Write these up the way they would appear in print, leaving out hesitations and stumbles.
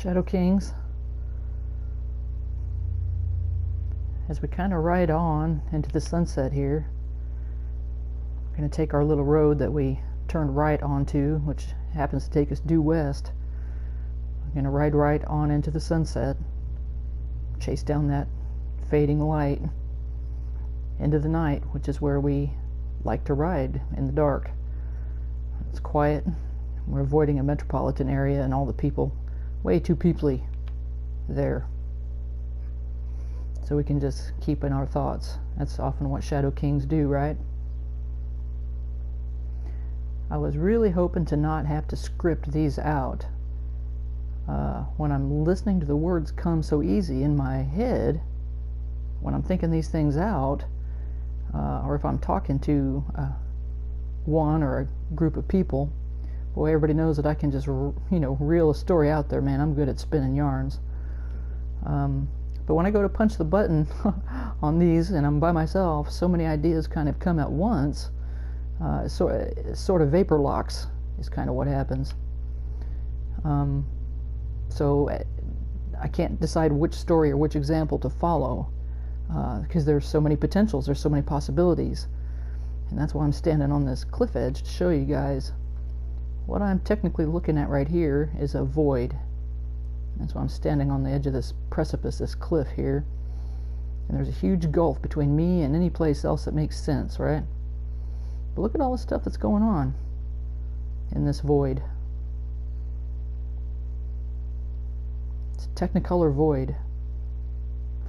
Shadow Kings, as we kind of ride on into the sunset here. We're going to take our little road that we turned right onto, which happens to take us due west. We're going to ride right on into the sunset, chase down that fading light into the night, which is where we like to ride, in the dark. It's quiet. We're avoiding a metropolitan area and all the people, way too peoply there. So we can just keep in our thoughts. That's often what Shadow Kings do, right? I was really hoping to not have to script these out. When I'm listening to the words come so easy in my head, when I'm thinking these things out, or if I'm talking to one or a group of people, boy, everybody knows that I can just, reel a story out there, man. I'm good at spinning yarns. But when I go to punch the button on these and I'm by myself, so many ideas kind of come at once. Sort of vapor locks is kind of what happens. So I can't decide which story or which example to follow, because there's so many potentials, there's so many possibilities. And that's why I'm standing on this cliff edge to show you guys. What I'm technically looking at right here is a void. That's why I'm standing on the edge of this precipice, this cliff here. And there's a huge gulf between me and any place else that makes sense, right? But look at all the stuff that's going on in this void. It's a Technicolor void.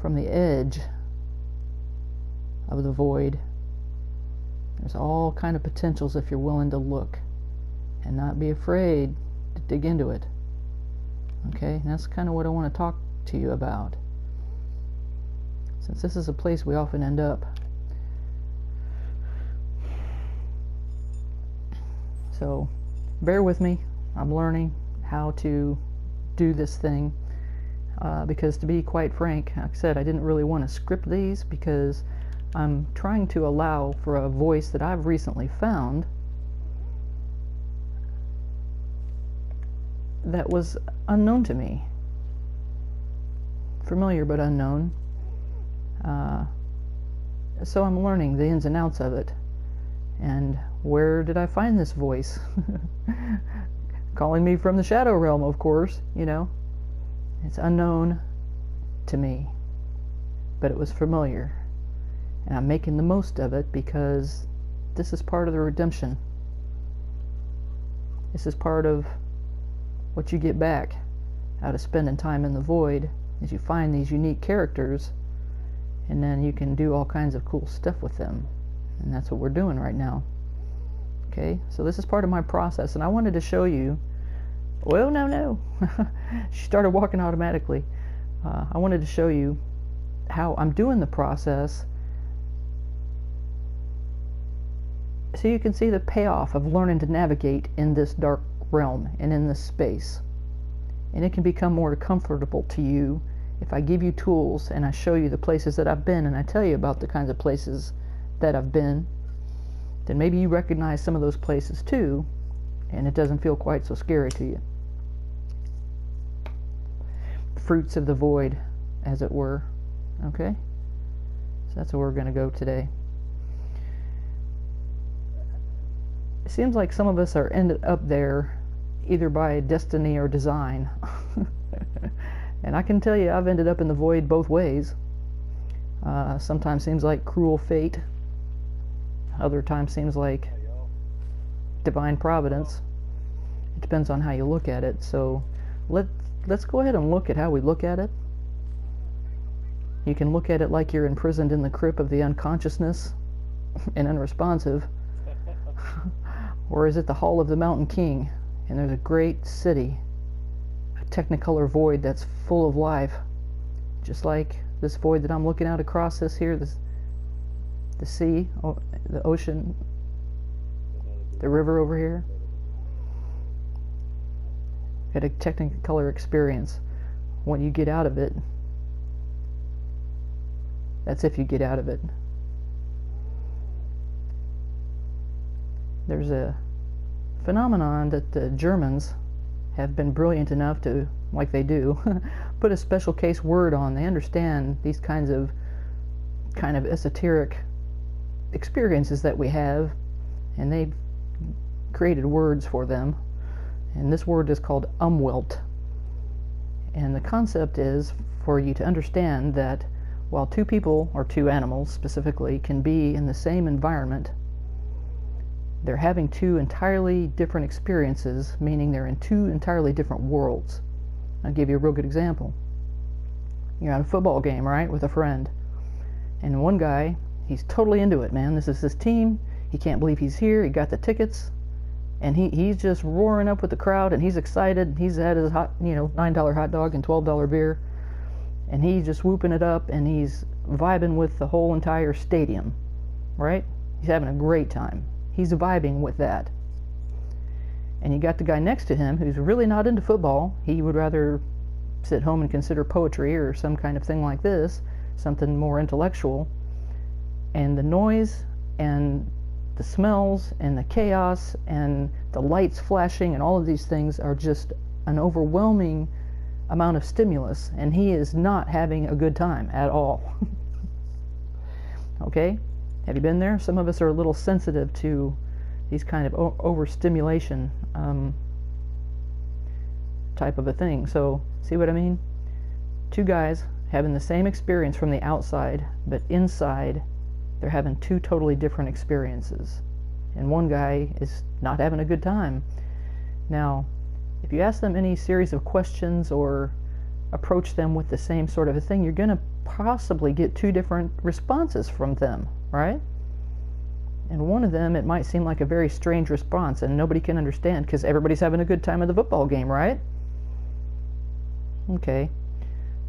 From the edge of the void, there's all kind of potentials if you're willing to look and not be afraid to dig into it. Okay, and that's kind of what I want to talk to you about. Since this is a place we often end up. So, bear with me. I'm learning how to do this thing. Because to be quite frank, like I said, I didn't really want to script these because I'm trying to allow for a voice that I've recently found that was unknown to me. Familiar but unknown. So I'm learning the ins and outs of it. And where did I find this voice? Calling me from the shadow realm, of course, It's unknown to me, but it was familiar. And I'm making the most of it because this is part of the redemption. This is part of what you get back out of spending time in the void, is you find these unique characters, and then you can do all kinds of cool stuff with them. And that's what we're doing right now. Okay, so this is part of my process, and I wanted to show you. Well, no. She started walking automatically. I wanted to show you how I'm doing the process so you can see the payoff of learning to navigate in this dark realm and in this space. And it can become more comfortable to you if I give you tools and I show you the places that I've been and I tell you about the kinds of places that I've been. Then maybe you recognize some of those places too, and it doesn't feel quite so scary to you. Fruits of the void, as it were. Okay? So that's where we're going to go today. It seems like some of us are ended up there either by destiny or design. And I can tell you I've ended up in the void both ways. Sometimes seems like cruel fate. Other times seems like divine providence. It depends on how you look at it. So let's go ahead and look at how we look at it. You can look at it like you're imprisoned in the crypt of the unconsciousness and unresponsive. Or is it the Hall of the Mountain King? And there's a great city, a Technicolor void that's full of life. Just like this void that I'm looking out across this here, the sea, the ocean, the river over here. Got a Technicolor experience. When you get out of it, that's if you get out of it. There's a phenomenon that the Germans have been brilliant enough to, like they do, put a special case word on. They understand these kinds of kind of esoteric experiences that we have, and they've created words for them. And this word is called umwelt. And the concept is for you to understand that while two people, or two animals specifically, can be in the same environment, they're having two entirely different experiences, meaning they're in two entirely different worlds. I'll give you a real good example. You're at a football game, right, with a friend, and one guy, he's totally into it, man. This is his team. He can't believe he's here. He got the tickets, and he's just roaring up with the crowd, and he's excited. He's had his $9 hot dog and $12 beer, and he's just whooping it up, and he's vibing with the whole entire stadium, right? He's having a great time. He's vibing with that. And you got the guy next to him who's really not into football. He would rather sit home and consider poetry or some kind of thing like this, something more intellectual. And the noise and the smells and the chaos and the lights flashing and all of these things are just an overwhelming amount of stimulus, and he is not having a good time at all. Okay? Have you been there? Some of us are a little sensitive to these kind of overstimulation type of a thing. So, see what I mean? Two guys having the same experience from the outside, but inside they're having two totally different experiences. And one guy is not having a good time. Now, if you ask them any series of questions or approach them with the same sort of a thing, you're going to possibly get two different responses from them, right? And one of them, it might seem like a very strange response, and nobody can understand because everybody's having a good time at the football game, right? Okay.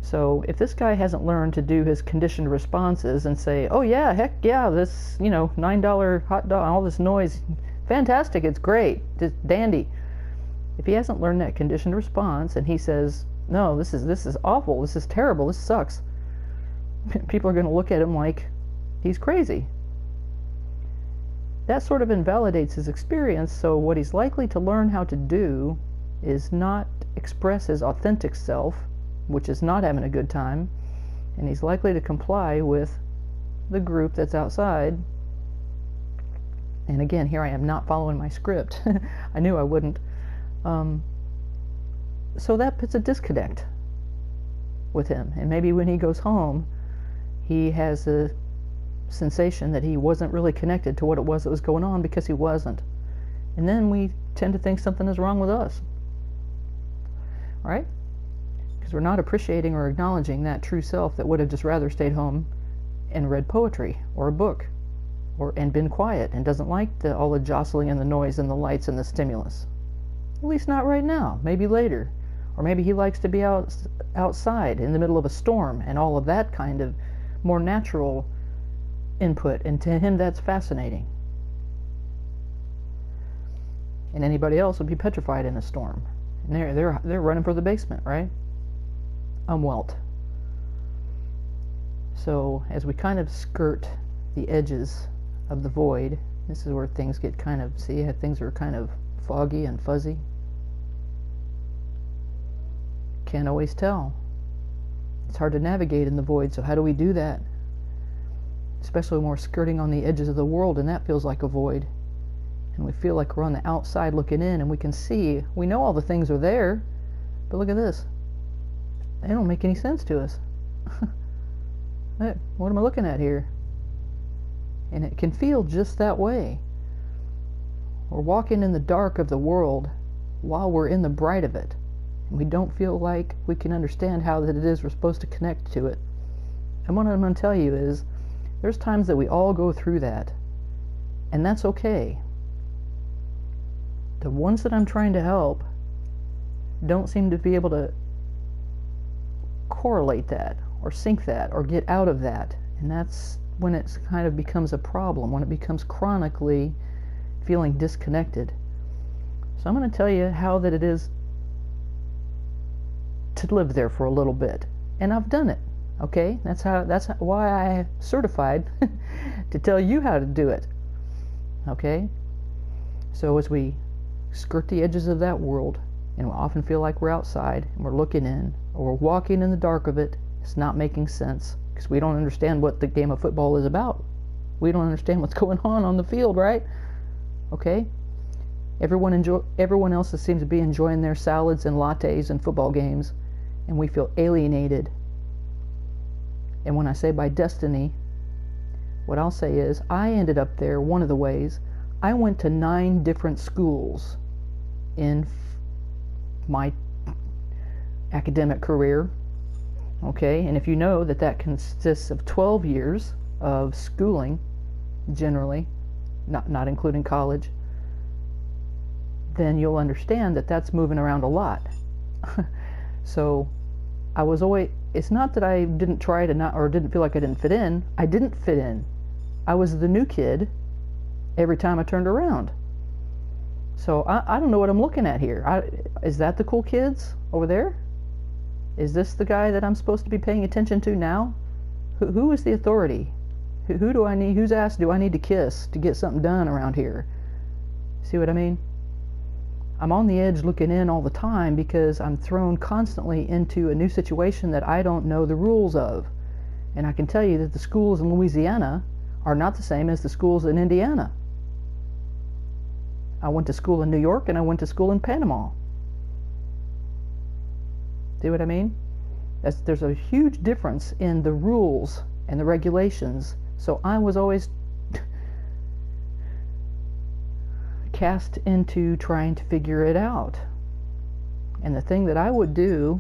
So if this guy hasn't learned to do his conditioned responses and say, oh yeah, heck yeah, this, $9 hot dog, all this noise, fantastic, it's great, just dandy. If he hasn't learned that conditioned response and he says, no, this is awful, this is terrible, this sucks, people are going to look at him like he's crazy. That sort of invalidates his experience, so what he's likely to learn how to do is not express his authentic self, which is not having a good time, and he's likely to comply with the group that's outside. And again, here I am not following my script. I knew I wouldn't. So that puts a disconnect with him, and maybe when he goes home, he has a sensation that he wasn't really connected to what it was that was going on because he wasn't. And then we tend to think something is wrong with us, right? Because we're not appreciating or acknowledging that true self that would have just rather stayed home and read poetry or a book and been quiet and doesn't like all the jostling and the noise and the lights and the stimulus. At least not right now, maybe later. Or maybe he likes to be outside in the middle of a storm and all of that kind of more natural input, and to him that's fascinating. And anybody else would be petrified in a storm. And they're running for the basement, right? Umwelt. So as we kind of skirt the edges of the void, this is where things get kind of, see how things are kind of foggy and fuzzy. Can't always tell. It's hard to navigate in the void, so how do we do that? Especially when we're skirting on the edges of the world, and that feels like a void. And we feel like we're on the outside looking in, and we can see, we know all the things are there, but look at this. They don't make any sense to us. Hey, what am I looking at here? And it can feel just that way. We're walking in the dark of the world while we're in the bright of it. And we don't feel like we can understand how that it is we're supposed to connect to it. And what I'm going to tell you is, there's times that we all go through that. And that's okay. The ones that I'm trying to help don't seem to be able to correlate that or sync that or get out of that. And that's when it kind of becomes a problem, when it becomes chronically feeling disconnected. So I'm going to tell you how that it is to live there for a little bit. And I've done it. Okay? That's why I certified to tell you how to do it. Okay? So as we skirt the edges of that world, And we often feel like we're outside and we're looking in, or we're walking in the dark of it. It's not making sense because we don't understand what the game of football is about. We don't understand what's going on the field, right? Okay? Everyone else seems to be enjoying their salads and lattes and football games, and we feel alienated. And when I say by destiny, what I'll say is I ended up there one of the ways. I went to 9 different schools in my academic career. Okay, and if you know that that consists of 12 years of schooling, generally, not including college, then you'll understand that that's moving around a lot. So I was always, it's not that I didn't try to not, or didn't feel like I didn't fit in. I didn't fit in. I was the new kid every time I turned around. So I don't know what I'm looking at here. Is that the cool kids over there? Is this the guy that I'm supposed to be paying attention to now? Who is the authority? Who do I need? Whose ass do I need to kiss to get something done around here? See what I mean? I'm on the edge looking in all the time because I'm thrown constantly into a new situation that I don't know the rules of. And I can tell you that the schools in Louisiana are not the same as the schools in Indiana. I went to school in New York and I went to school in Panama. See what I mean? There's a huge difference in the rules and the regulations. So I was always cast into trying to figure it out. And the thing that I would do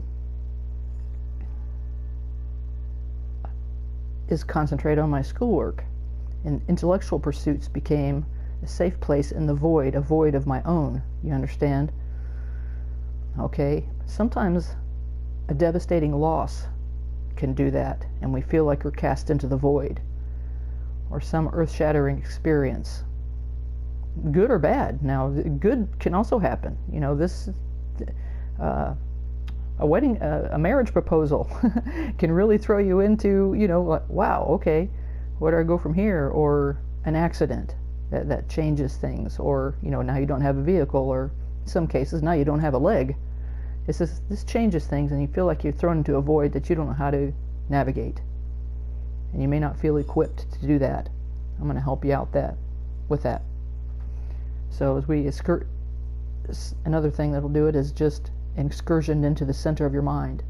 is concentrate on my schoolwork. And intellectual pursuits became a safe place in the void, a void of my own. You understand? Okay? Sometimes a devastating loss can do that, and we feel like we're cast into the void. Or some earth-shattering experience. Good or bad. Now, good can also happen. You know, a marriage proposal can really throw you into, you know, like, wow, okay, where do I go from here? Or an accident that changes things. Or, you know, now you don't have a vehicle, or in some cases, now you don't have a leg. This changes things, and you feel like you're thrown into a void that you don't know how to navigate. And you may not feel equipped to do that. I'm going to help you out with that. So as we another thing that will do it is just an excursion into the center of your mind.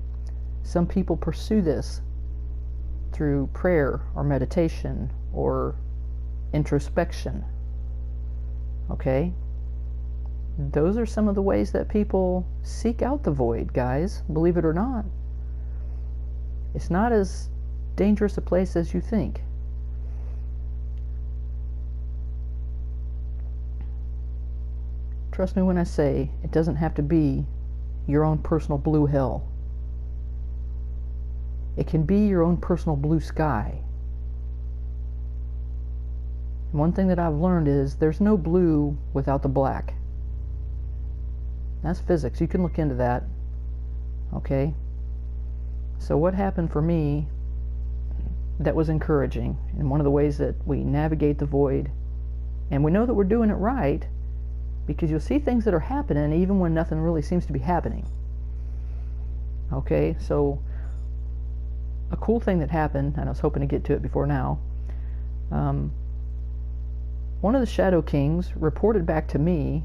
Some people pursue this through prayer or meditation or introspection. Okay? Those are some of the ways that people seek out the void, guys, believe it or not. It's not as dangerous a place as you think. Trust me when I say it doesn't have to be your own personal blue hell. It can be your own personal blue sky. And one thing that I've learned is there's no blue without the black. That's physics. You can look into that. Okay? So what happened for me that was encouraging, and one of the ways that we navigate the void, and we know that we're doing it right, because you'll see things that are happening even when nothing really seems to be happening. Okay, so a cool thing that happened, and I was hoping to get to it before now, one of the Shadow Kings reported back to me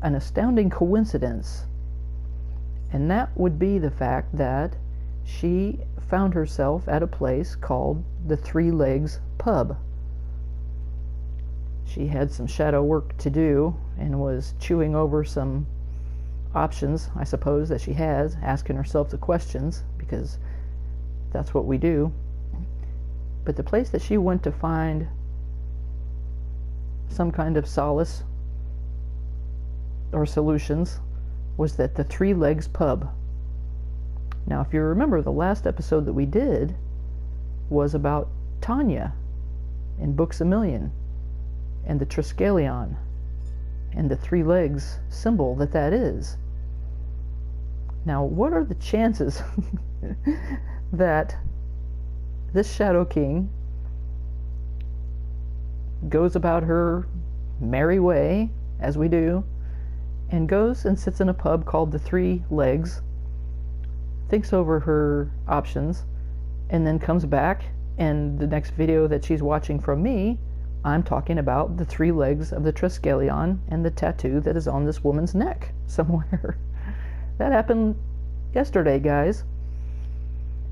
an astounding coincidence, and that would be the fact that she found herself at a place called the 3 Legs Pub. She had some shadow work to do and was chewing over some options, I suppose, that she has, asking herself the questions, because that's what we do. But the place that she went to find some kind of solace or solutions was at the 3 Legs Pub. Now, if you remember, the last episode that we did was about Tanya in Books a Million and the Triskelion and the 3 legs symbol that is. Now, what are the chances that this Shadow King goes about her merry way, as we do, and goes and sits in a pub called the Three Legs, thinks over her options, and then comes back, and the next video that she's watching from me, I'm talking about the 3 legs of the Triskelion and the tattoo that is on this woman's neck somewhere. That happened yesterday, guys.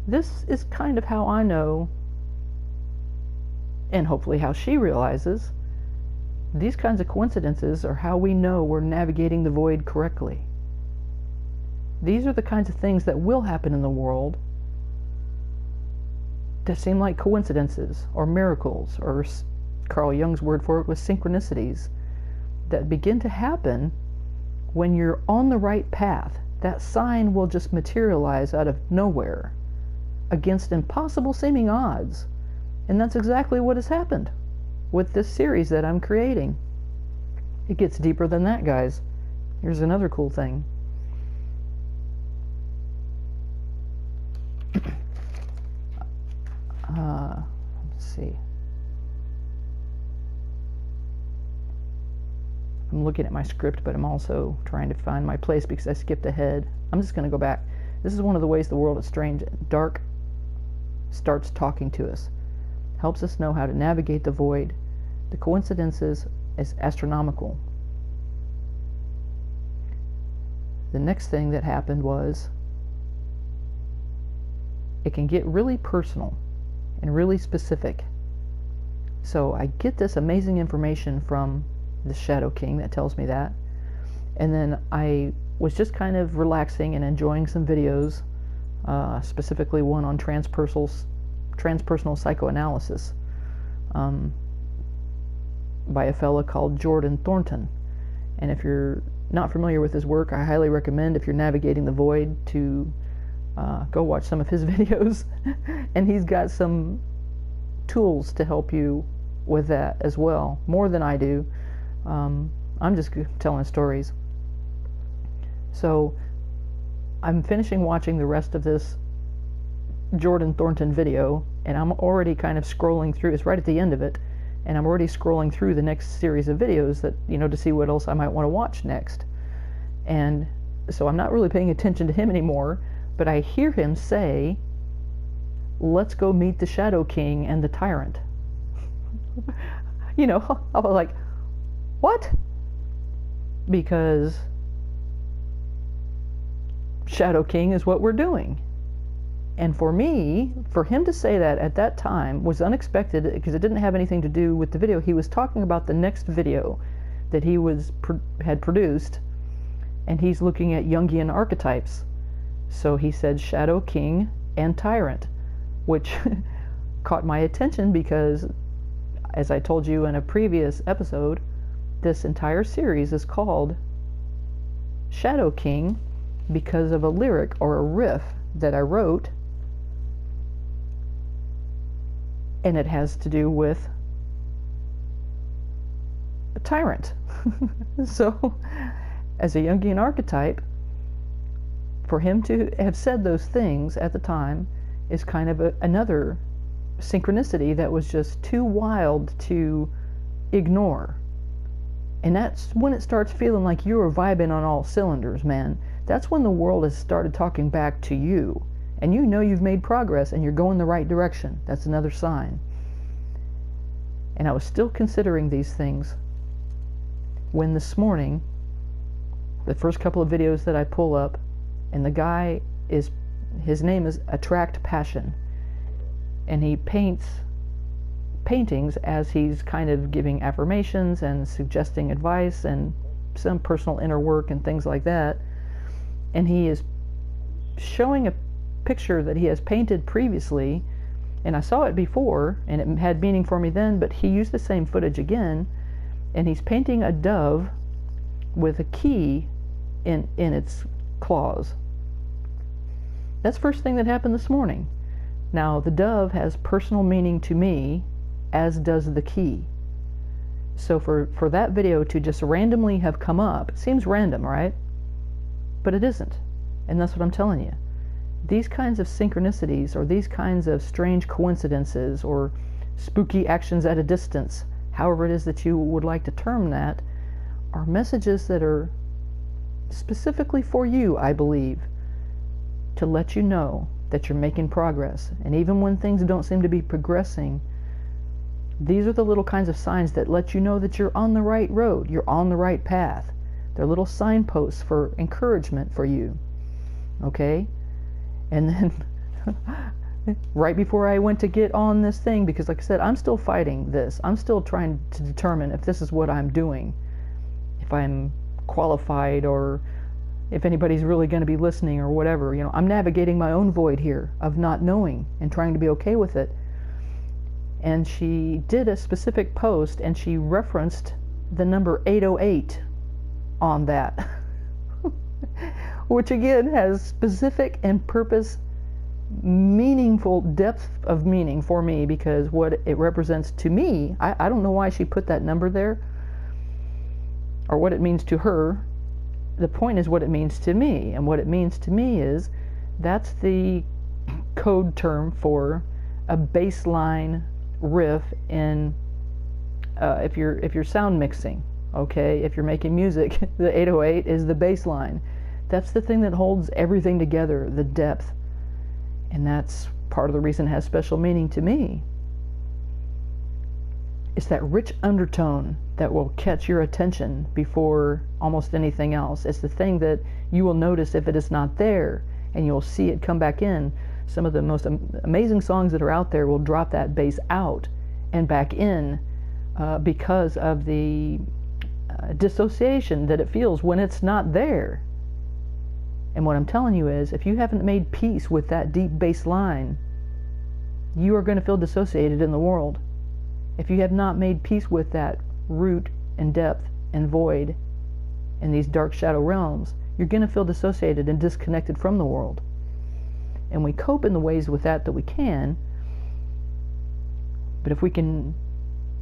This is kind of how I know, and hopefully how she realizes, these kinds of coincidences are how we know we're navigating the void correctly. These are the kinds of things that will happen in the world that seem like coincidences or miracles, or Carl Jung's word for it was synchronicities, that begin to happen when you're on the right path. That sign will just materialize out of nowhere against impossible seeming odds. And that's exactly what has happened with this series that I'm creating. It gets deeper than that, guys. Here's another cool thing. Let's see. I'm looking at my script, but I'm also trying to find my place because I skipped ahead. I'm just going to go back. This is one of the ways the world is strange. Dark starts talking to us, helps us know how to navigate the void. The coincidences is astronomical. The next thing that happened was it can get really personal and really specific. So I get this amazing information from the Shadow King that tells me that, and then I was just kind of relaxing and enjoying some videos, specifically one on transpersonal psychoanalysis by a fella called Jordan Thornton. And if you're not familiar with his work, I highly recommend, if you're navigating the void, to go watch some of his videos. And he's got some tools to help you with that as well, more than I do. I'm just telling stories. So I'm finishing watching the rest of this Jordan Thornton video, and I'm already kind of scrolling through. It's right at the end of it, and I'm already scrolling through the next series of videos that, to see what else I might want to watch next. And so I'm not really paying attention to him anymore, but I hear him say, "Let's go meet the Shadow King and the Tyrant." I was like, what? Because Shadow King is what we're doing. And for me, for him to say that at that time was unexpected, because it didn't have anything to do with the video. He was talking about the next video that he had produced, and he's looking at Jungian archetypes. So he said Shadow King and Tyrant, which caught my attention because, as I told you in a previous episode, this entire series is called Shadow King because of a lyric or a riff that I wrote, and it has to do with a tyrant. So, as a Jungian archetype, for him to have said those things at the time is kind of another synchronicity that was just too wild to ignore. And that's when it starts feeling like you're vibing on all cylinders, man. That's when the world has started talking back to you, and you know you've made progress and you're going the right direction. That's another sign. And I was still considering these things when this morning, the first couple of videos that I pull up, and the guy his name is Attract Passion, and he paints paintings as he's kind of giving affirmations and suggesting advice and some personal inner work and things like that. And he is showing a picture that he has painted previously, and I saw it before and it had meaning for me then, but he used the same footage again, and he's painting a dove with a key in its claws. That's the first thing that happened this morning. Now, the dove has personal meaning to me, as does the key. So for that video to just randomly have come up, it seems random, right? But it isn't. And that's what I'm telling you. These kinds of synchronicities, or these kinds of strange coincidences, or spooky actions at a distance, however it is that you would like to term that, are messages that are specifically for you, I believe, to let you know that you're making progress. And even when things don't seem to be progressing, these are the little kinds of signs that let you know that you're on the right road, you're on the right path. They're little signposts for encouragement for you. Okay? And then right before I went to get on this thing, because like I said, I'm still fighting this. I'm still trying to determine if this is what I'm doing, if I'm qualified, or if anybody's really going to be listening or whatever. You know, I'm navigating my own void here of not knowing and trying to be okay with it. And she did a specific post, and she referenced the number 808 on that, which again has specific and purpose, meaningful depth of meaning for me, because what it represents to me, I don't know why she put that number there or what it means to her. The point is what it means to me, and what it means to me is that's the code term for a baseline riff in if you're sound mixing, okay, if you're making music, the 808 is the bass line. That's the thing that holds everything together, the depth. And that's part of the reason it has special meaning to me. It's that rich undertone that will catch your attention before almost anything else. It's the thing that you will notice if it is not there, and you'll see it come back in. Some of the most amazing songs that are out there will drop that bass out and back in because of the dissociation that it feels when it's not there. And what I'm telling you is, if you haven't made peace with that deep bass line, you are going to feel dissociated in the world. If you have not made peace with that root and depth and void in these dark shadow realms, you're going to feel dissociated and disconnected from the world. And we cope in the ways with that we can, but if we can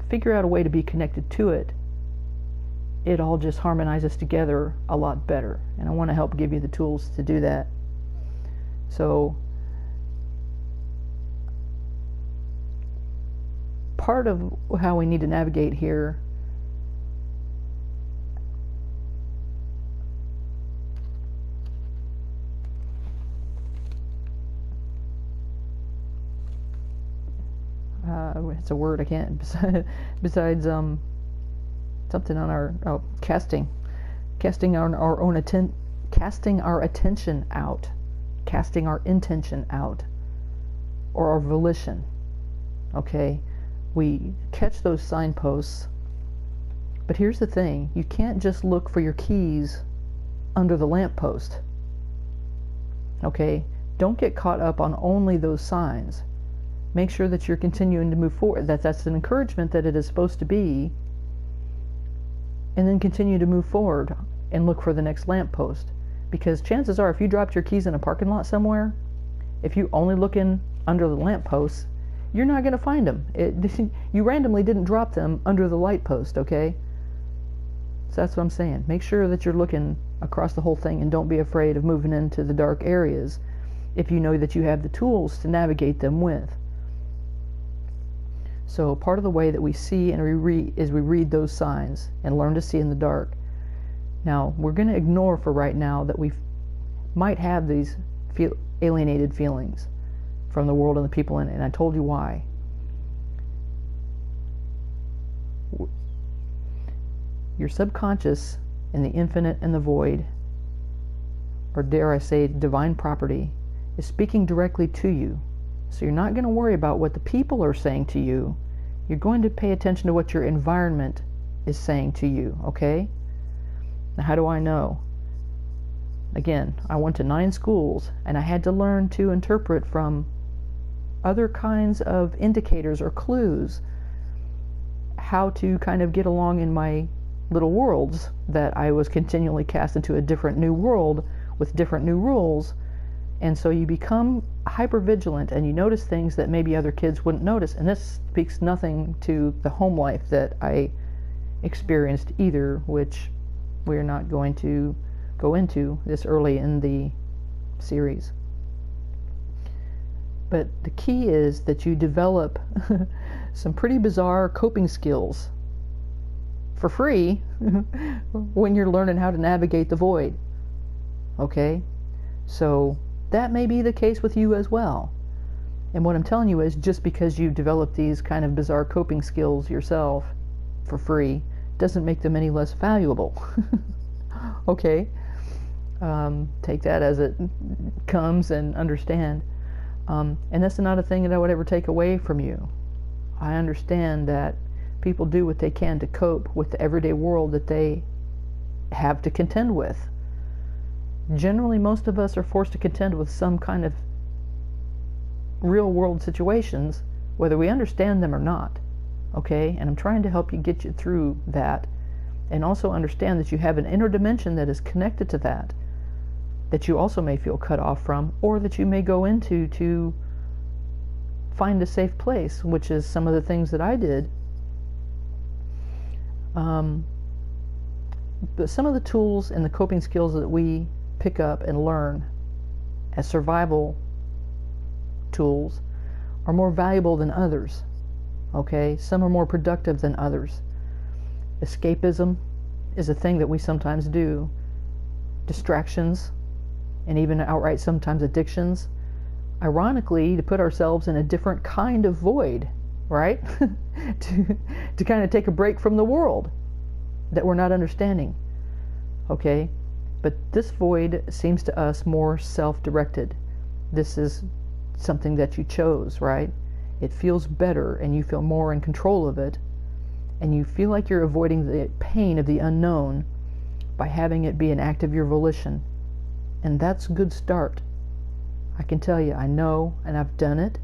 figure out a way to be connected to it, it all just harmonizes together a lot better. And I want to help give you the tools to do that. So part of how we need to navigate here it's a word I can't besides something on our casting our attention out, casting our intention out, or our volition. Okay, we catch those signposts, but here's the thing: you can't just look for your keys under the lamppost. Okay, don't get caught up on only those signs. Make sure that you're continuing to move forward. That's an encouragement that it is supposed to be. And then continue to move forward and look for the next lamppost. Because chances are, if you dropped your keys in a parking lot somewhere, if you only look in under the lampposts, you're not going to find them. You randomly didn't drop them under the light post, okay? So that's what I'm saying. Make sure that you're looking across the whole thing, and don't be afraid of moving into the dark areas if you know that you have the tools to navigate them with. So part of the way that we see and we read those signs and learn to see in the dark. Now, we're going to ignore for right now that we might have these alienated feelings from the world and the people in it, and I told you why. Your subconscious and the infinite and the void, or dare I say divine property, is speaking directly to you. So you're not going to worry about what the people are saying to you. You're going to pay attention to what your environment is saying to you, okay? Now, how do I know? Again, I went to 9 schools, and I had to learn to interpret from other kinds of indicators or clues how to kind of get along in my little worlds that I was continually cast into a different new world with different new rules. And so you become hyper-vigilant, and you notice things that maybe other kids wouldn't notice. And this speaks nothing to the home life that I experienced either, which we're not going to go into this early in the series. But the key is that you develop some pretty bizarre coping skills for free when you're learning how to navigate the void. Okay? So that may be the case with you as well. And what I'm telling you is, just because you develop these kind of bizarre coping skills yourself for free doesn't make them any less valuable. Okay? Take that as it comes and understand. And that's not a thing that I would ever take away from you. I understand that people do what they can to cope with the everyday world that they have to contend with. Generally, most of us are forced to contend with some kind of real world situations, whether we understand them or not. Okay? And I'm trying to help you get you through that, and also understand that you have an inner dimension that is connected to that you also may feel cut off from, or that you may go into to find a safe place, which is some of the things that I did. But some of the tools and the coping skills that we pick up and learn as survival tools are more valuable than others. Okay? Some are more productive than others. Escapism is a thing that we sometimes do. Distractions, and even outright sometimes addictions, ironically, to put ourselves in a different kind of void, right? to kind of take a break from the world that we're not understanding. Okay? But this void seems to us more self-directed. This is something that you chose, right? It feels better, and you feel more in control of it, and you feel like you're avoiding the pain of the unknown by having it be an act of your volition. And that's a good start. I can tell you, I know, and I've done it,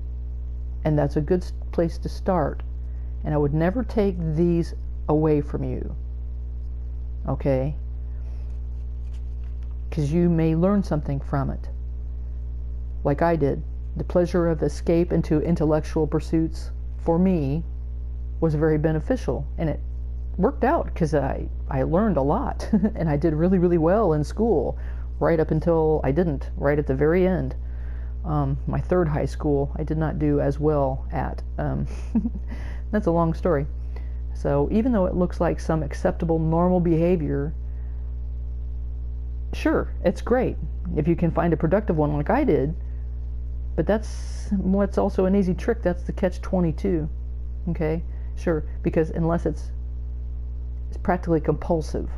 and that's a good place to start. And I would never take these away from you. Okay? Because you may learn something from it. Like I did. The pleasure of escape into intellectual pursuits, for me, was very beneficial. And it worked out, because I learned a lot. And I did really, really well in school, right up until I didn't, right at the very end. My third high school, I did not do as well at. That's a long story. So even though it looks like some acceptable, normal behavior, sure, it's great if you can find a productive one like I did. But that's what's also an easy trick. That's the catch-22. Okay? Sure, because unless it's practically compulsive,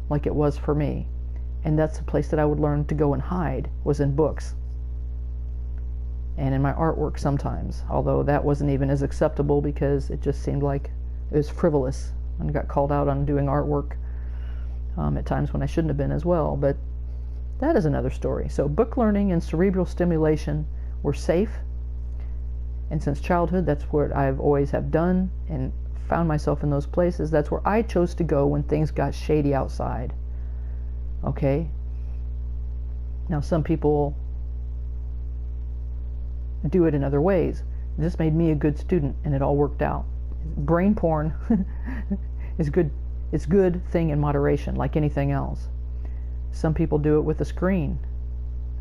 like it was for me, and that's the place that I would learn to go and hide, was in books. And in my artwork sometimes, although that wasn't even as acceptable because it just seemed like it was frivolous, and got called out on doing artwork at times when I shouldn't have been as well. But that is another story. So book learning and cerebral stimulation were safe, and since childhood, that's what I've always have done, and found myself in those places. That's where I chose to go when things got shady outside. Okay? Now some people do it in other ways. This made me a good student, and it all worked out. Brain porn is good. It's a good thing in moderation, like anything else. Some people do it with a screen,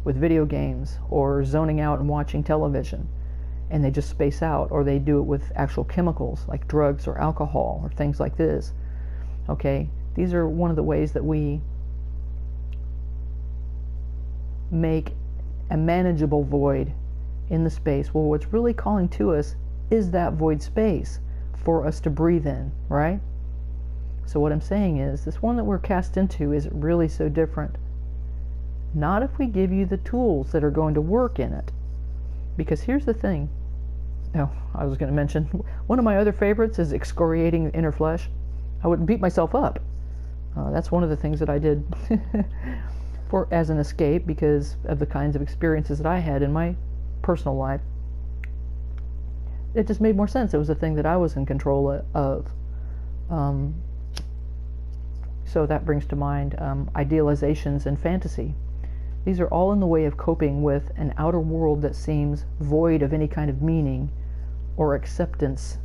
with video games, or zoning out and watching television, and they just space out, or they do it with actual chemicals like drugs or alcohol or things like this. Okay? These are one of the ways that we make a manageable void in the space. Well, what's really calling to us is that void space for us to breathe in, right? So what I'm saying is, this one that we're cast into is really so different. Not if we give you the tools that are going to work in it. Because here's the thing. Now, I was going to mention, one of my other favorites is excoriating the inner flesh. I would beat myself up. That's one of the things that I did as an escape, because of the kinds of experiences that I had in my personal life. It just made more sense. It was a thing that I was in control of. So that brings to mind idealizations and fantasy. These are all in the way of coping with an outer world that seems void of any kind of meaning or acceptance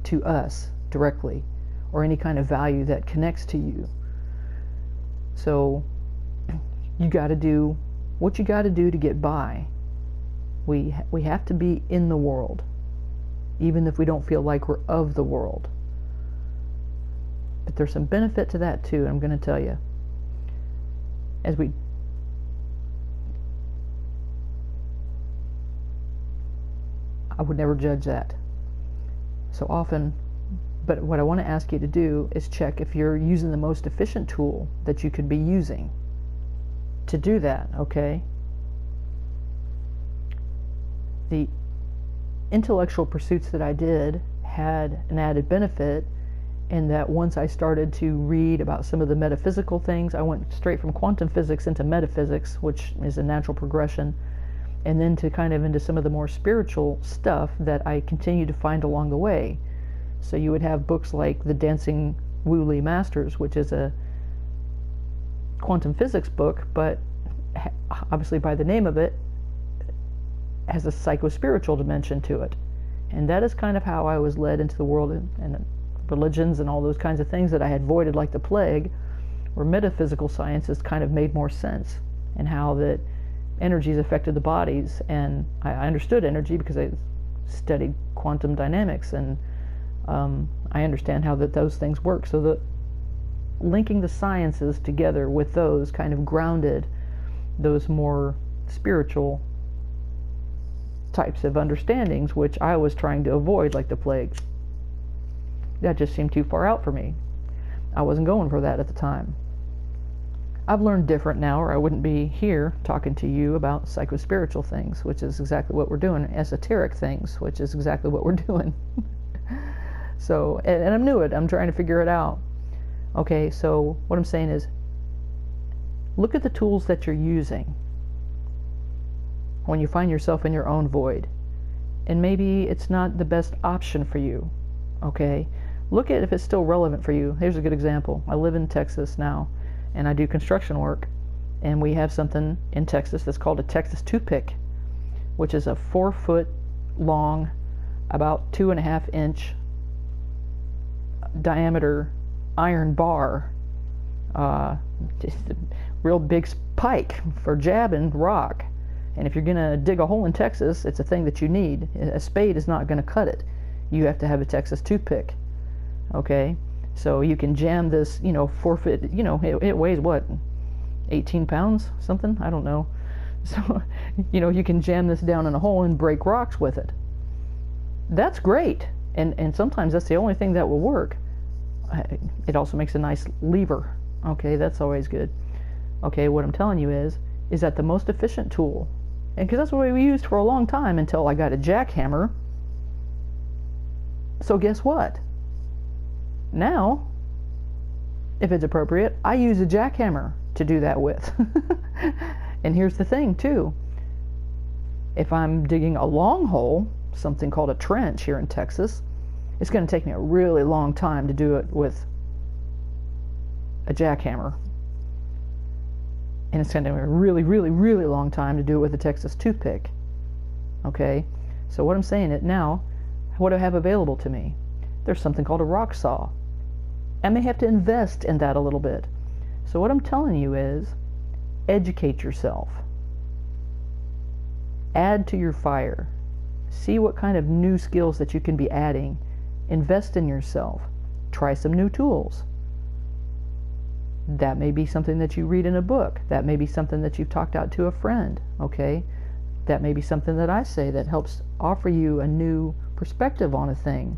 to us directly, or any kind of value that connects to you. So you got to do what you got to do to get by. We have to be in the world, even if we don't feel like we're of the world. But there's some benefit to that too, I'm going to tell you. As we I would never judge that. So often, but what I want to ask you to do is check if you're using the most efficient tool that you could be using to do that, okay? The intellectual pursuits that I did had an added benefit in that once I started to read about some of the metaphysical things, I went straight from quantum physics into metaphysics, which is a natural progression, and then to kind of into some of the more spiritual stuff that I continue to find along the way. So you would have books like The Dancing Wu-Li Masters, which is a quantum physics book, but obviously by the name of it, has a psycho-spiritual dimension to it. And that is kind of how I was led into the world, and religions and all those kinds of things that I had avoided like the plague, where metaphysical sciences kind of made more sense, and how that energies affected the bodies. And I understood energy because I studied quantum dynamics, and I understand how those things work. So the linking the sciences together with those kind of grounded those more spiritual types of understandings, which I was trying to avoid like the plague. That just seemed too far out for me. I wasn't going for that at the time. I've learned different now, or I wouldn't be here talking to you about psycho-spiritual things, which is exactly what we're doing, esoteric things, which is exactly what we're doing. So, and I'm new at it. I'm trying to figure it out. Okay, so what I'm saying is, look at the tools that you're using when you find yourself in your own void. And maybe it's not the best option for you, okay? Look at if it's still relevant for you. Here's a good example. I live in Texas now, and I do construction work, and we have something in Texas that's called a Texas toothpick, which is a 4-foot long, about 2.5-inch diameter iron bar, just a real big pike for jabbing rock. And if you're going to dig a hole in Texas, it's a thing that you need. A spade is not going to cut it. You have to have a Texas toothpick. Okay? So you can jam this, 4-foot, it weighs what? 18 pounds? Something? I don't know. So, you can jam this down in a hole and break rocks with it. That's great. And sometimes that's the only thing that will work. It also makes a nice lever. Okay, that's always good. Okay, what I'm telling you is that the most efficient tool, and because that's what we used for a long time until I got a jackhammer. So guess what? Now, if it's appropriate, I use a jackhammer to do that with. And here's the thing too. If I'm digging a long hole, something called a trench here in Texas, it's going to take me a really long time to do it with a jackhammer. And it's going to take me a really, really, really long time to do it with a Texas toothpick. Okay? So what I'm saying is now, what do I have available to me? There's something called a rock saw. I may have to invest in that a little bit. So what I'm telling you is, educate yourself. Add to your fire. See what kind of new skills that you can be adding. Invest in yourself. Try some new tools. That may be something that you read in a book. That may be something that you've talked out to a friend, okay? That may be something that I say that helps offer you a new perspective on a thing.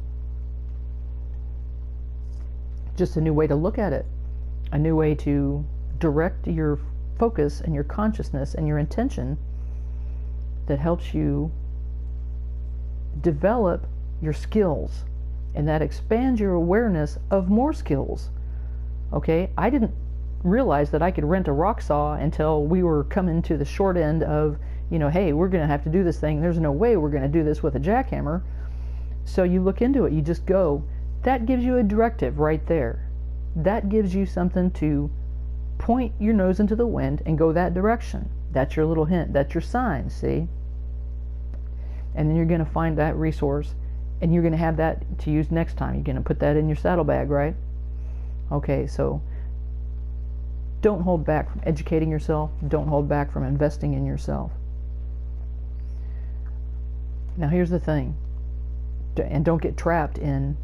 Just a new way to look at it. A new way to direct your focus and your consciousness and your intention that helps you develop your skills, and that expands your awareness of more skills. Okay, I didn't realize that I could rent a rock saw until we were coming to the short end of, hey, we're going to have to do this thing. There's no way we're going to do this with a jackhammer. So you look into it, you just go. That gives you a directive right there. That gives you something to point your nose into the wind and go that direction. That's your little hint. That's your sign, see? And then you're going to find that resource, and you're going to have that to use next time. You're going to put that in your saddlebag, right? Okay, so don't hold back from educating yourself. Don't hold back from investing in yourself. Now here's the thing, and don't get trapped in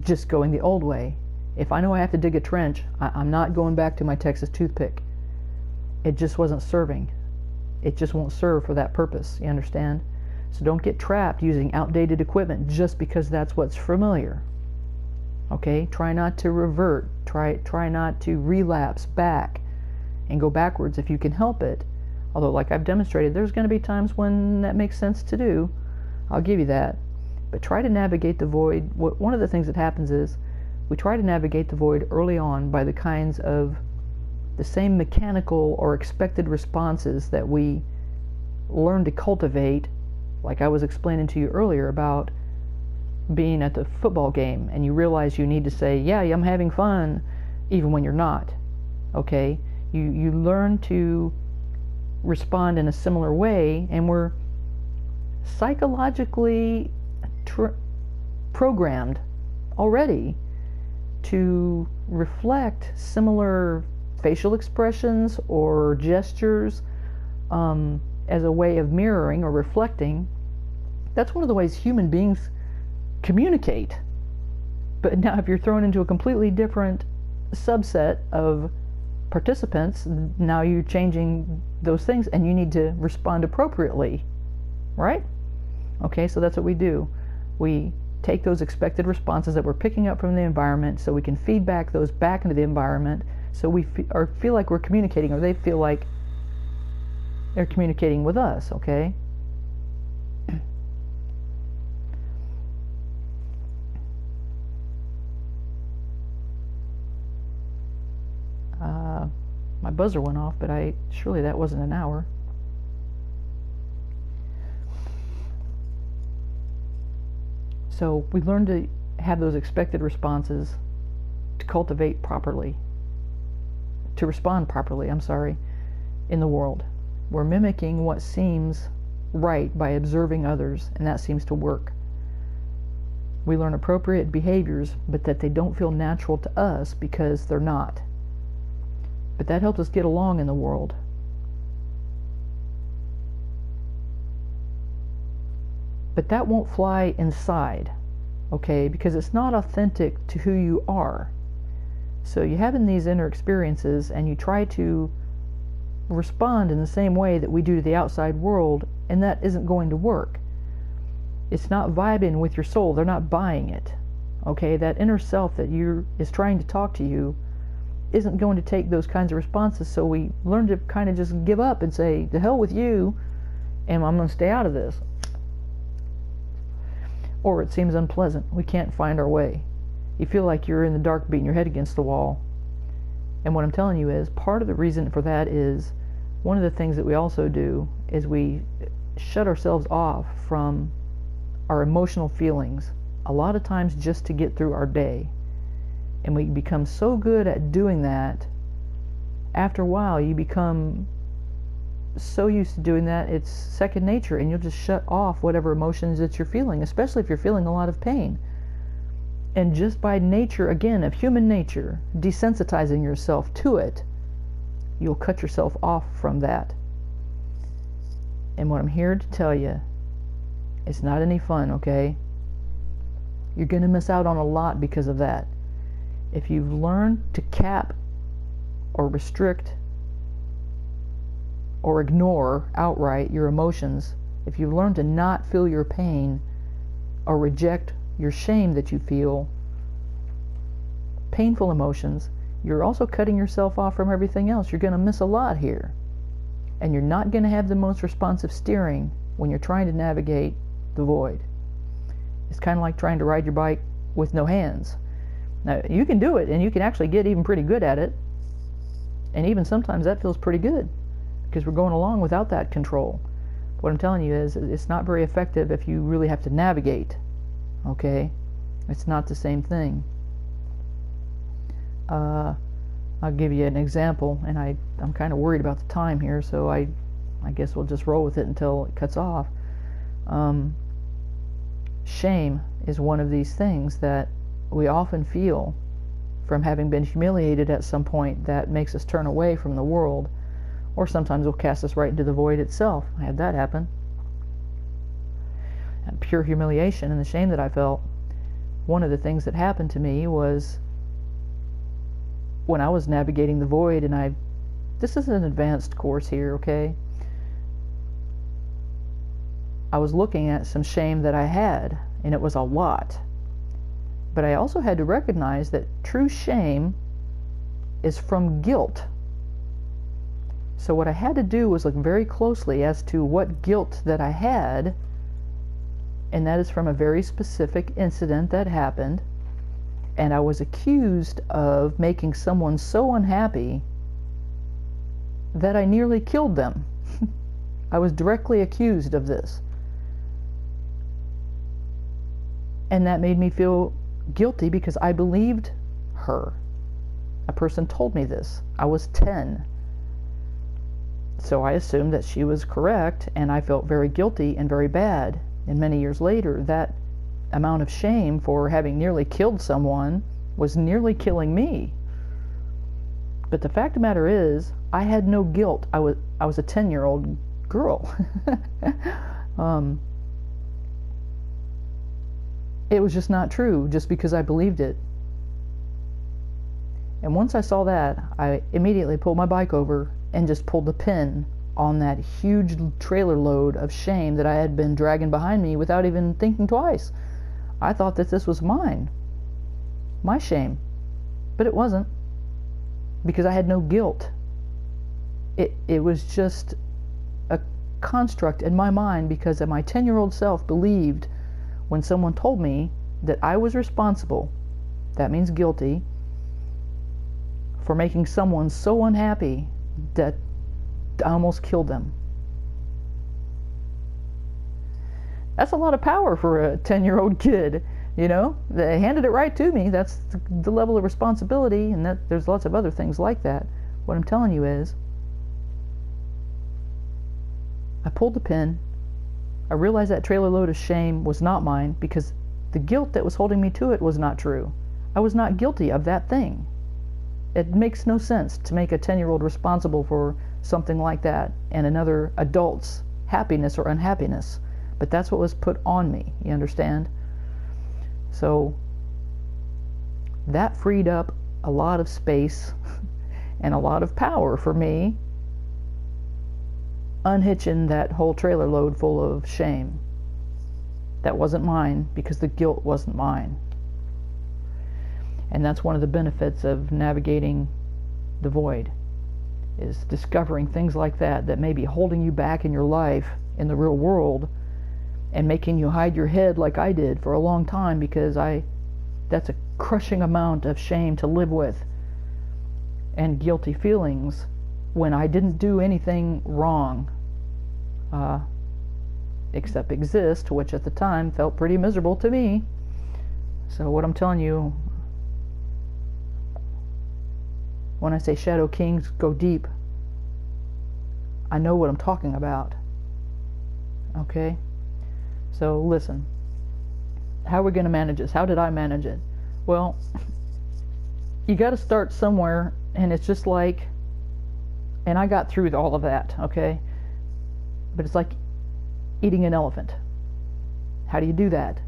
just going the old way. If I know I have to dig a trench, I'm not going back to my Texas toothpick. It just wasn't serving. It just won't serve for that purpose, you understand? So don't get trapped using outdated equipment just because that's what's familiar. Okay? Try not to revert. Try not to relapse back and go backwards if you can help it. Although, like I've demonstrated, there's going to be times when that makes sense to do. I'll give you that. But try to navigate the void. One of the things that happens is we try to navigate the void early on by the kinds of the same mechanical or expected responses that we learn to cultivate, like I was explaining to you earlier about being at the football game and you realize you need to say, yeah, I'm having fun, even when you're not. Okay? You learn to respond in a similar way, and we're psychologically programmed already to reflect similar facial expressions or gestures as a way of mirroring or reflecting. That's one of the ways human beings communicate. But now if you're thrown into a completely different subset of participants, now you're changing those things and you need to respond appropriately, right? Okay, so that's what we do. We take those expected responses that we're picking up from the environment so we can feedback those back into the environment so we feel like we're communicating, or they feel like they're communicating with us, okay? My buzzer went off, but surely that wasn't an hour. So we learn to have those expected responses to cultivate properly, to respond properly, in the world. We're mimicking what seems right by observing others, and that seems to work. We learn appropriate behaviors, but that they don't feel natural to us because they're not. But that helps us get along in the world. But that won't fly inside, okay? Because it's not authentic to who you are. So you're having these inner experiences and you try to respond in the same way that we do to the outside world, and that isn't going to work. It's not vibing with your soul. They're not buying it, okay? That inner self that is trying to talk to you isn't going to take those kinds of responses, so we learn to kind of just give up and say, to hell with you, and I'm going to stay out of this. Or it seems unpleasant. We can't find our way. You feel like you're in the dark beating your head against the wall. And what I'm telling you is, part of the reason for that is, one of the things that we also do is we shut ourselves off from our emotional feelings, a lot of times just to get through our day. And we become so good at doing that, after a while you become so used to doing that, it's second nature, and you'll just shut off whatever emotions that you're feeling, especially if you're feeling a lot of pain. And just by nature, again, of human nature, desensitizing yourself to it, you'll cut yourself off from that. And what I'm here to tell you, it's not any fun, okay? You're going to miss out on a lot because of that. If you've learned to cap or restrict or ignore outright your emotions, if you've learned to not feel your pain or reject your shame that you feel, painful emotions, you're also cutting yourself off from everything else. You're going to miss a lot here. And you're not going to have the most responsive steering when you're trying to navigate the void. It's kind of like trying to ride your bike with no hands. Now, you can do it, and you can actually get even pretty good at it. And even sometimes that feels pretty good, because we're going along without that control. What I'm telling you is, it's not very effective if you really have to navigate. Okay? It's not the same thing. I'll give you an example, and I'm kind of worried about the time here, so I guess we'll just roll with it until it cuts off. Shame is one of these things that we often feel from having been humiliated at some point that makes us turn away from the world, or sometimes will cast us right into the void itself. I had that happen. And pure humiliation and the shame that I felt. One of the things that happened to me was when I was navigating the void, and this is an advanced course here, okay? I was looking at some shame that I had, and it was a lot. But I also had to recognize that true shame is from guilt. So what I had to do was look very closely as to what guilt that I had, and that is from a very specific incident that happened, and I was accused of making someone so unhappy that I nearly killed them. I was directly accused of this. And that made me feel guilty because I believed her. A person told me this. I was 10. So I assumed that she was correct, and I felt very guilty and very bad. And many years later, that amount of shame for having nearly killed someone was nearly killing me. But the fact of the matter is, I had no guilt. I was a 10-year-old girl. It was just not true, just because I believed it. And once I saw that, I immediately pulled my bike over and just pulled the pin on that huge trailer load of shame that I had been dragging behind me without even thinking twice. I thought that this was mine, my shame, but it wasn't, because I had no guilt. It was just a construct in my mind, because my 10-year-old self believed when someone told me that I was responsible, that means guilty, for making someone so unhappy that I almost killed them. That's a lot of power for a 10-year-old kid, you know? They handed it right to me. That's the level of responsibility, and that there's lots of other things like that. What I'm telling you is, I pulled the pin. I realized that trailer load of shame was not mine, because the guilt that was holding me to it was not true. I was not guilty of that thing. It makes no sense to make a 10-year-old responsible for something like that and another adult's happiness or unhappiness. But that's what was put on me, you understand? So that freed up a lot of space and a lot of power for me, unhitching that whole trailer load full of shame. That wasn't mine, because the guilt wasn't mine. And that's one of the benefits of navigating the void, is discovering things like that that may be holding you back in your life in the real world and making you hide your head like I did for a long time, because that's a crushing amount of shame to live with and guilty feelings when I didn't do anything wrong except exist, which at the time felt pretty miserable to me. So what I'm telling you, when I say Shadow Kings go deep, I know what I'm talking about. Okay? So listen, how are we going to manage this? How did I manage it? Well, you got to start somewhere, and it's just like, and I got through all of that, okay? But it's like eating an elephant. How do you do that?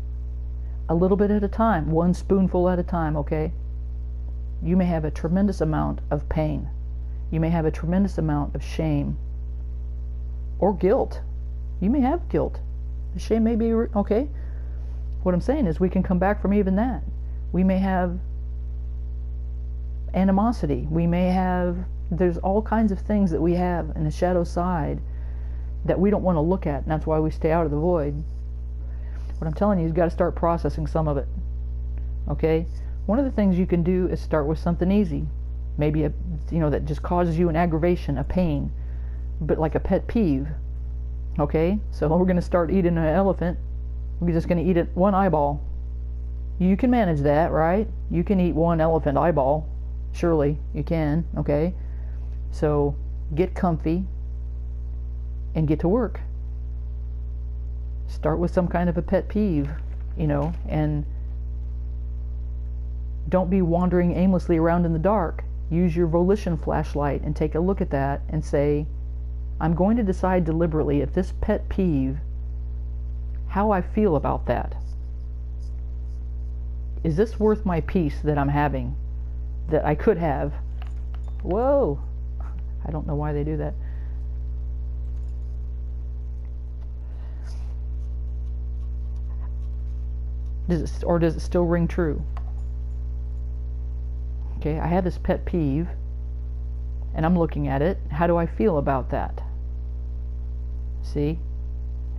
A little bit at a time, one spoonful at a time, okay? You may have a tremendous amount of pain. You may have a tremendous amount of shame or guilt. You may have guilt. The shame may be okay. What I'm saying is, we can come back from even that. We may have animosity. We may have, there's all kinds of things that we have in the shadow side that we don't want to look at, and that's why we stay out of the void. What I'm telling you is, you've got to start processing some of it. Okay? One of the things you can do is start with something easy. Maybe that just causes you an aggravation, a pain, but like a pet peeve. Okay? So we're going to start eating an elephant. We're just going to eat it one eyeball. You can manage that, right? You can eat one elephant eyeball. Surely you can, okay? So get comfy and get to work. Start with some kind of a pet peeve, and don't be wandering aimlessly around in the dark. Use your volition flashlight and take a look at that and say, I'm going to decide deliberately, if this pet peeve, how I feel about that. Is this worth my peace that I'm having, that I could have? Whoa! I don't know why they do that. Or does it still ring true? Okay, I have this pet peeve, and I'm looking at it. How do I feel about that? See?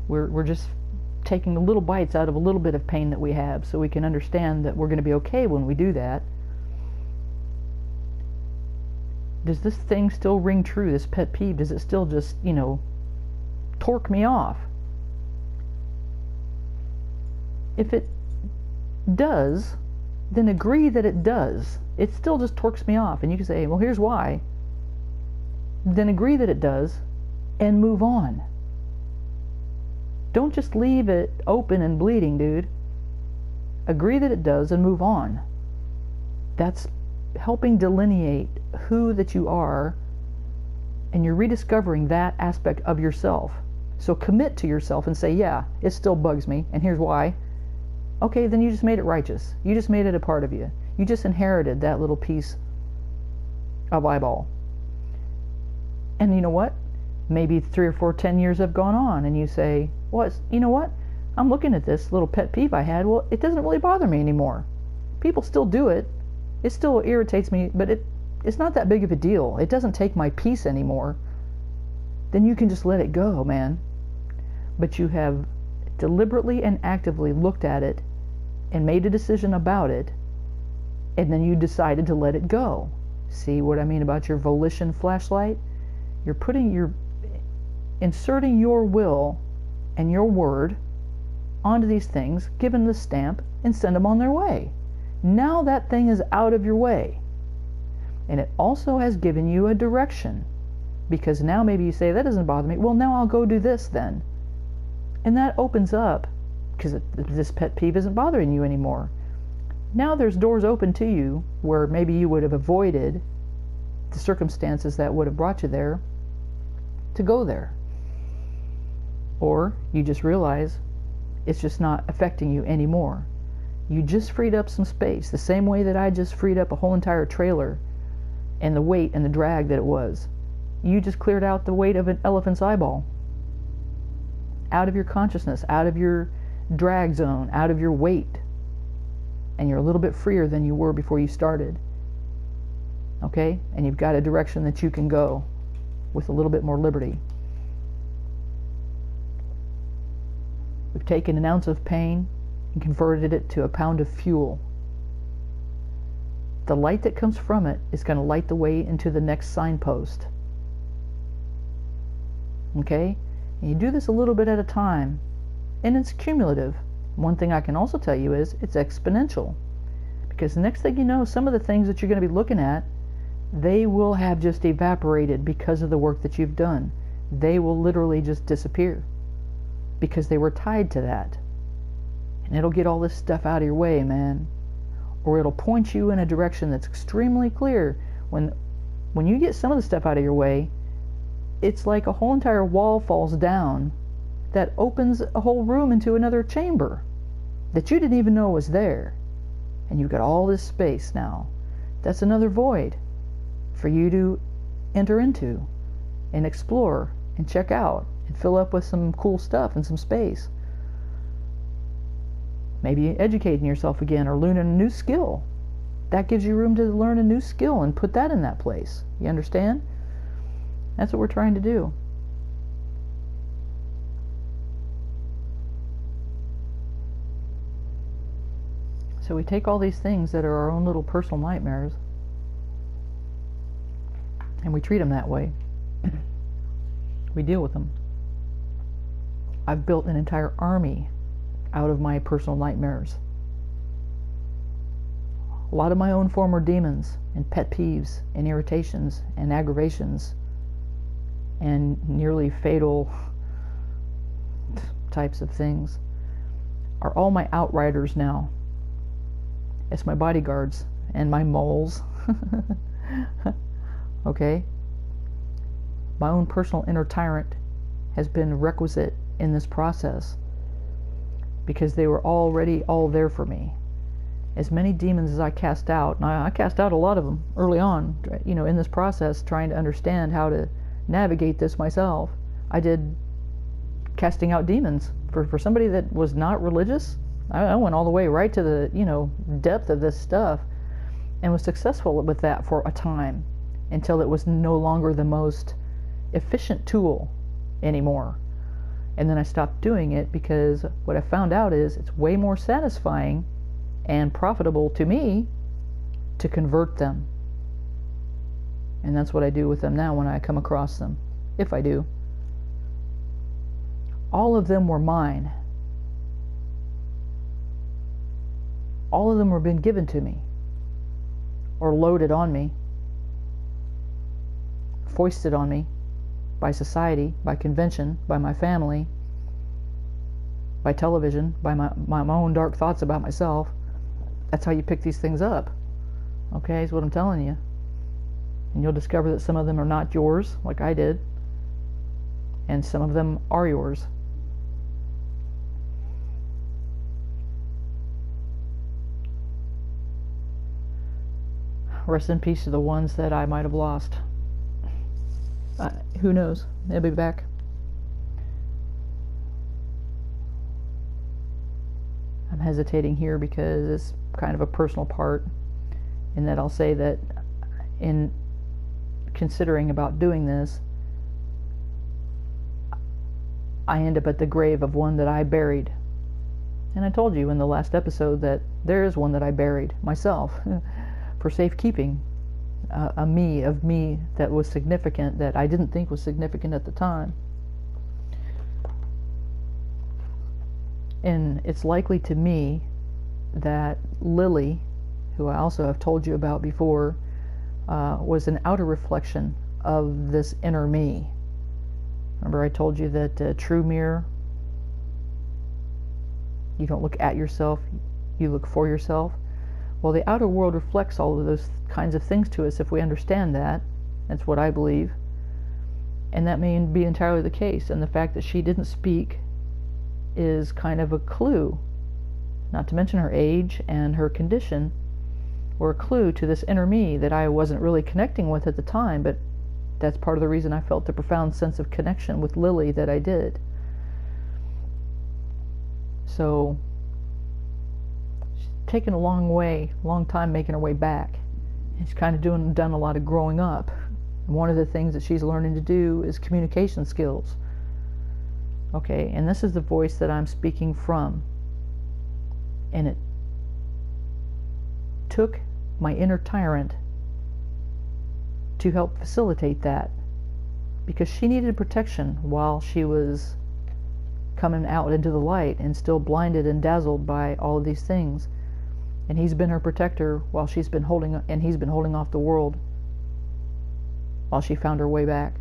We're just taking little bites out of a little bit of pain that we have so we can understand that we're going to be okay when we do that. Does this thing still ring true, this pet peeve? Does it still just, torque me off? If it does, then agree that it does. It still just torques me off. And you can say, well, here's why. Then agree that it does and move on. Don't just leave it open and bleeding, dude. Agree that it does and move on. That's helping delineate who that you are, and you're rediscovering that aspect of yourself. So commit to yourself and say, yeah, it still bugs me, and here's why. Okay, then you just made it righteous. You just made it a part of you. You just inherited that little piece of eyeball. And you know what? Maybe 3 or 4, 10 years have gone on, and you say, well, you know what? I'm looking at this little pet peeve I had. Well, it doesn't really bother me anymore. People still do it. It still irritates me, but it's not that big of a deal. It doesn't take my peace anymore. Then you can just let it go, man. But you have deliberately and actively looked at it and made a decision about it, and then you decided to let it go. See what I mean about your volition flashlight? You're inserting your will and your word onto these things, give them the stamp, and send them on their way. Now that thing is out of your way. And it also has given you a direction. Because now maybe you say, that doesn't bother me. Well, now I'll go do this then. And that opens up, because this pet peeve isn't bothering you anymore. Now there's doors open to you where maybe you would have avoided the circumstances that would have brought you there to go there. Or you just realize it's just not affecting you anymore. You just freed up some space, the same way that I just freed up a whole entire trailer and the weight and the drag that it was. You just cleared out the weight of an elephant's eyeball. Out of your consciousness, out of your drag zone, out of your weight. And you're a little bit freer than you were before you started. Okay? And you've got a direction that you can go with a little bit more liberty. We've taken an ounce of pain and converted it to a pound of fuel. The light that comes from it is going to light the way into the next signpost. Okay? And you do this a little bit at a time, and it's cumulative. One thing I can also tell you is it's exponential. Because the next thing you know, some of the things that you're going to be looking at, they will have just evaporated because of the work that you've done. They will literally just disappear because they were tied to that. And it'll get all this stuff out of your way, man. Or it'll point you in a direction that's extremely clear. When you get some of the stuff out of your way, it's like a whole entire wall falls down that opens a whole room into another chamber that you didn't even know was there. And you've got all this space now. That's another void for you to enter into and explore and check out and fill up with some cool stuff and some space. Maybe educating yourself again or learning a new skill. That gives you room to learn a new skill and put that in that place. You understand? That's what we're trying to do. So we take all these things that are our own little personal nightmares and we treat them that way. We deal with them. I've built an entire army out of my personal nightmares. A lot of my own former demons and pet peeves and irritations and aggravations and nearly fatal types of things are all my outriders now. It's my bodyguards and my moles. Okay? My own personal inner tyrant has been requisite in this process because they were already all there for me. As many demons as I cast out, and I cast out a lot of them early on, in this process, trying to understand how to navigate this myself. I did casting out demons. For somebody that was not religious, I went all the way right to the, depth of this stuff, and was successful with that for a time, until it was no longer the most efficient tool anymore. And then I stopped doing it because what I found out is it's way more satisfying and profitable to me to convert them. And that's what I do with them now when I come across them, if I do. All of them were mine. All of them were been given to me, or loaded on me, foisted on me by society, by convention, by my family, by television, by my own dark thoughts about myself. That's how you pick these things up. Okay, is what I'm telling you. And you'll discover that some of them are not yours, like I did, and some of them are yours. Rest in peace to the ones that I might have lost. Who knows? They'll be back. I'm hesitating here because it's kind of a personal part, in that I'll say that in considering about doing this, I end up at the grave of one that I buried. And I told you in the last episode that there is one that I buried myself for safekeeping. A me of me that was significant, that I didn't think was significant at the time. And it's likely to me that Lily, who I also have told you about before, was an outer reflection of this inner me. Remember I told you that true mirror, you don't look at yourself, you look for yourself. Well, the outer world reflects all of those kinds of things to us if we understand that. That's what I believe. And that may be entirely the case. And the fact that she didn't speak is kind of a clue, not to mention her age and her condition, were a clue to this inner me that I wasn't really connecting with at the time, but that's part of the reason I felt the profound sense of connection with Lily that I did. So taken a long time making her way back. She's kind of done a lot of growing up. And one of the things that she's learning to do is communication skills. Okay, and this is the voice that I'm speaking from. And it took my inner tyrant to help facilitate that, because she needed protection while she was coming out into the light and still blinded and dazzled by all of these things. And he's been her protector while he's been holding off the world while she found her way back.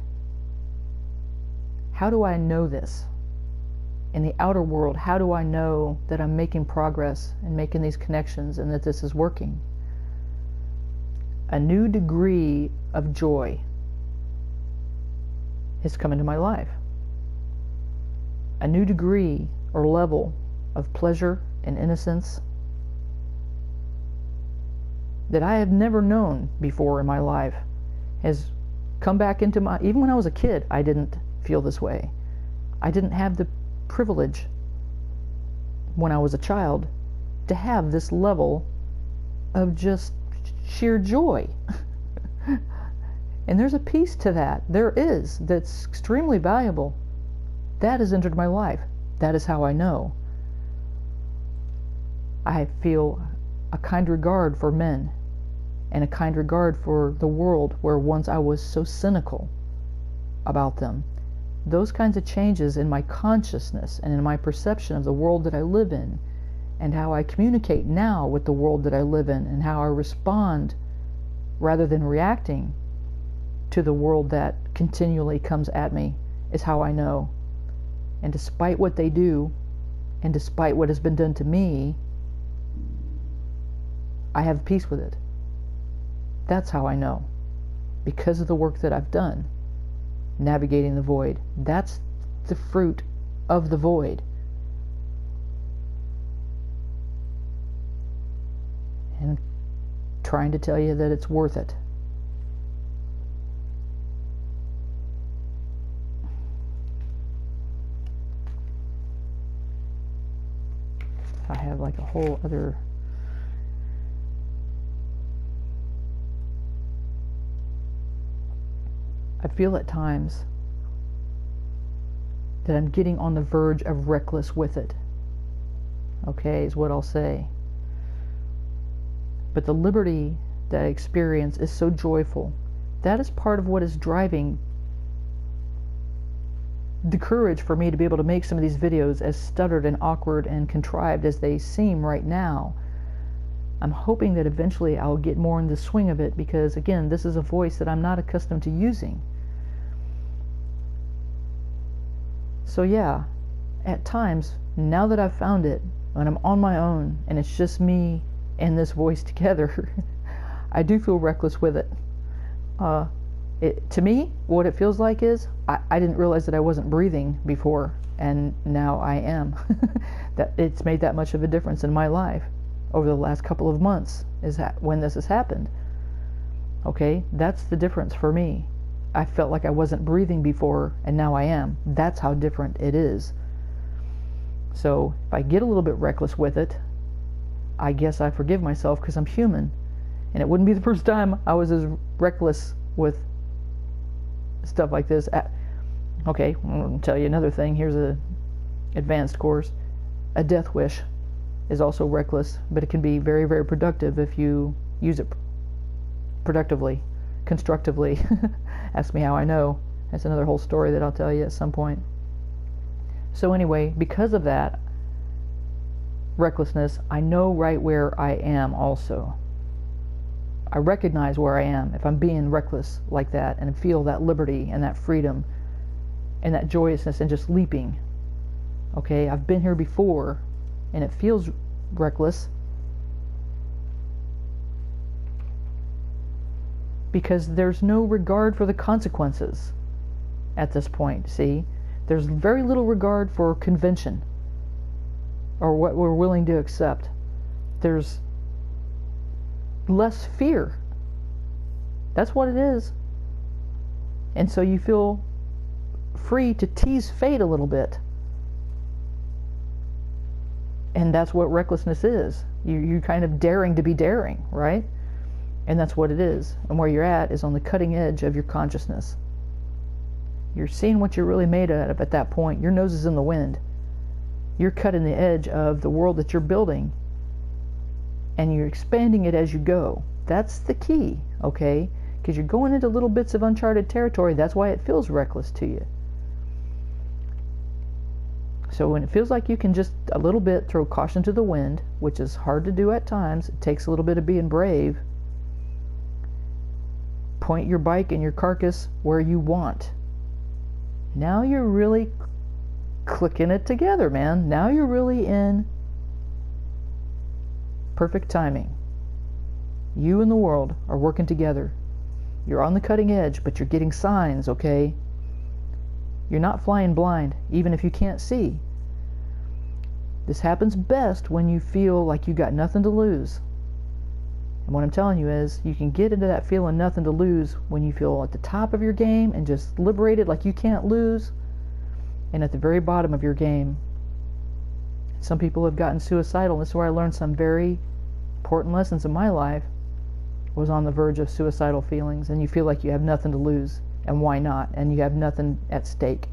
How do I know this? In the outer world, how do I know that I'm making progress and making these connections and that this is working? A new degree of joy has come into my life. A new degree or level of pleasure and innocence that I have never known before in my life has come back into my... Even when I was a kid, I didn't feel this way. I didn't have the privilege when I was a child to have this level of just sheer joy. And there's a piece to that. There is. That's extremely valuable. That has entered my life. That is how I know. I feel a kind regard for men and a kind regard for the world where once I was so cynical about them. Those kinds of changes in my consciousness and in my perception of the world that I live in, and how I communicate now with the world that I live in, and how I respond rather than reacting to the world that continually comes at me, is how I know. And despite what they do, and despite what has been done to me, I have peace with it. That's how I know. Because of the work that I've done, navigating the void. That's the fruit of the void. And I'm trying to tell you that it's worth it. I have like a whole other... I feel at times that I'm getting on the verge of reckless with it. Okay, is what I'll say. But the liberty that I experience is so joyful. That is part of what is driving the courage for me to be able to make some of these videos, as stuttered and awkward and contrived as they seem right now. I'm hoping that eventually I'll get more in the swing of it, because again, this is a voice that I'm not accustomed to using. So yeah, at times, now that I've found it, when I'm on my own and it's just me and this voice together, I do feel reckless with it. To me, what it feels like is, I didn't realize that I wasn't breathing before, and now I am. That it's made that much of a difference in my life over the last couple of months, is when this has happened. Okay, that's the difference for me. I felt like I wasn't breathing before, and now I am. That's how different it is. So if I get a little bit reckless with it, I guess I forgive myself, because I'm human. And it wouldn't be the first time I was as reckless with stuff like this. Okay, I'll tell you another thing. Here's a advanced course. A death wish is also reckless, but it can be very, very productive if you use it productively, constructively. Ask me how I know. That's another whole story that I'll tell you at some point. So anyway, because of that recklessness, I know right where I am also. I recognize where I am if I'm being reckless like that, and feel that liberty and that freedom and that joyousness and just leaping. Okay, I've been here before, and it feels reckless because there's no regard for the consequences at this point. See, there's very little regard for convention or what we're willing to accept. There's less fear. That's what it is. And so you feel free to tease fate a little bit. And that's what recklessness is. You're kind of daring to be daring, right? And that's what it is. And where you're at is on the cutting edge of your consciousness. You're seeing what you're really made out of at that point. Your nose is in the wind. You're cutting the edge of the world that you're building, and you're expanding it as you go. That's the key, okay? Because you're going into little bits of uncharted territory. That's why it feels reckless to you. So when it feels like you can just a little bit throw caution to the wind, which is hard to do at times, it takes a little bit of being brave. Point your bike and your carcass where you want. Now you're really clicking it together, man. Now you're really in perfect timing. You and the world are working together. You're on the cutting edge, but you're getting signs, okay? You're not flying blind, even if you can't see. This happens best when you feel like you got nothing to lose. And what I'm telling you is, you can get into that feeling nothing to lose when you feel at the top of your game and just liberated, like you can't lose, and at the very bottom of your game. Some people have gotten suicidal. This is where I learned some very important lessons in my life. Was on the verge of suicidal feelings, and you feel like you have nothing to lose, and why not? And you have nothing at stake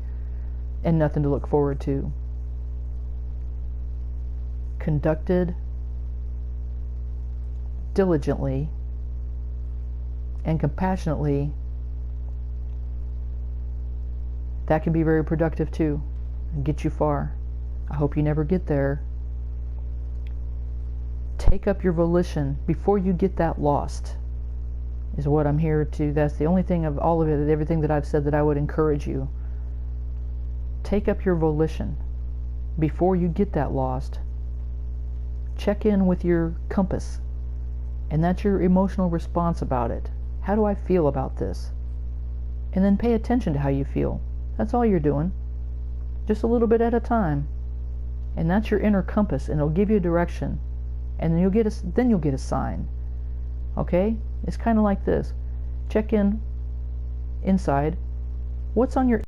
and nothing to look forward to. Conducted diligently and compassionately, that can be very productive too and get you far. I hope you never get there. Take up your volition before you get that lost, is what I'm here to. That's the only thing of all of it, everything that I've said, that I would encourage you. Take up your volition before you get that lost. Check in with your compass, and that's your emotional response about it. How do I feel about this? And then pay attention to how you feel. That's all you're doing, just a little bit at a time. And that's your inner compass, and it'll give you a direction. And then you'll get a sign. Okay? It's kind of like this. Check in inside. What's on your